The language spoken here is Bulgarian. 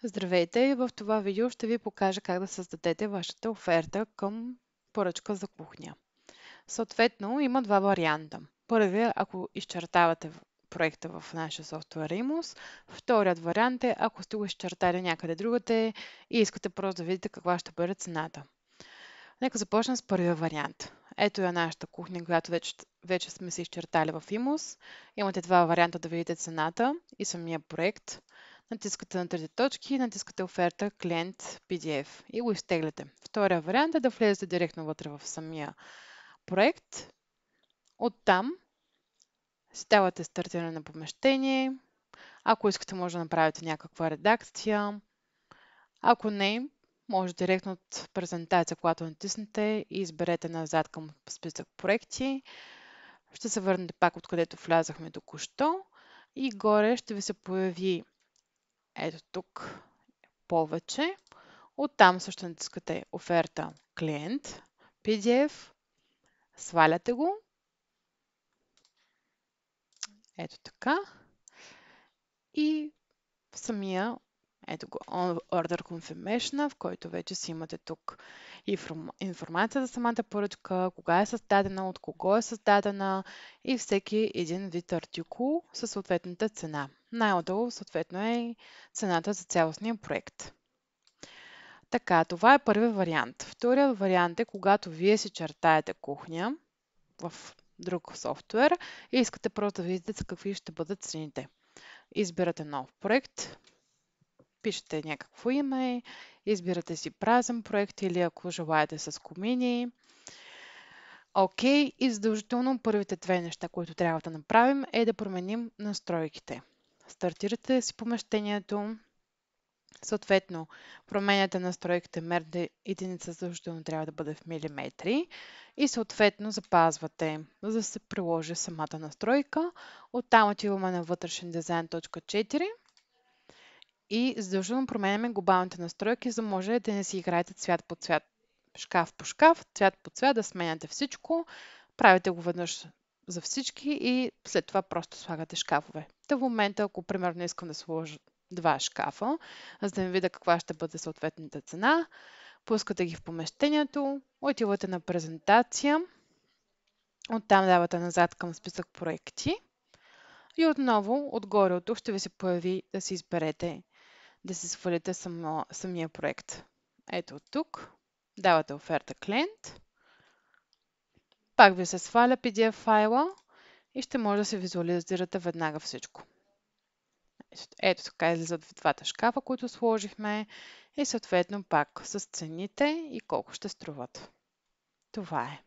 Здравейте! В това видео ще ви покажа как да създадете вашата оферта към поръчка за кухня. Съответно, има два варианта. Първият, ако изчертавате проекта в нашия софтуер Imus. Вторият вариант е, ако сте го изчертали някъде другаде и искате просто да видите каква ще бъде цената. Нека започнем с първия вариант. Ето е нашата кухня, която вече сме се изчертали в Imus. Имате два варианта да видите цената и самия проект. Натискате на трите точки, натискате оферта, клиент, PDF и го изтегляте. Втория вариант е да влезете директно вътре в самия проект. Оттам си давате стартиране на помещение. Ако искате, може да направите някаква редакция. Ако не, може директно от презентация, когато натиснете и изберете назад към списък проекти. Ще се върнете пак откъдето влязахме току-що и горе ще ви се появи ето тук повече. Оттам също натискате оферта клиент, PDF, сваляте го. Ето така. И в самия ето го, Order Confirmation, в който вече си имате тук информация за самата поръчка, кога е създадена, от кого е създадена и всеки един вид артикул със съответната цена. Най-отдолу съответно е цената за цялостния проект. Така, това е първият вариант. Вторият вариант е, когато вие си чертаете кухня в друг софтуер и искате просто да видите какви ще бъдат цените. Избирате нов проект, пишете някакво име, избирате си празен проект или ако желаете с комини. Окей, и задължително първите две неща, които трябва да направим е да променим настройките. Стартирате си помещението, съответно променяте настройките, мерната единица задължително трябва да бъде в милиметри и съответно запазвате, за да се приложи самата настройка. Оттам отиваме на вътрешен дизайн .4 и задължително променяме глобалните настройки, за да може да не си играете цвят по цвят, шкаф по шкаф, цвят по цвят, да сменяте всичко. Правите го веднъж за всички и след това просто слагате шкафове. В момента, ако примерно искам да сложа два шкафа, за да ми видя каква ще бъде съответната цена, пускате ги в помещението, отивате на презентация, оттам давате назад към списък проекти и отново отгоре от тук ще ви се появи да си изберете да си свалите самия проект. Ето от тук. Давате оферта клиент. Пак ви се сваля PDF файла и ще може да се визуализирате веднага всичко. Ето така излизат в двата шкафа, които сложихме и съответно пак с цените и колко ще струват. Това е.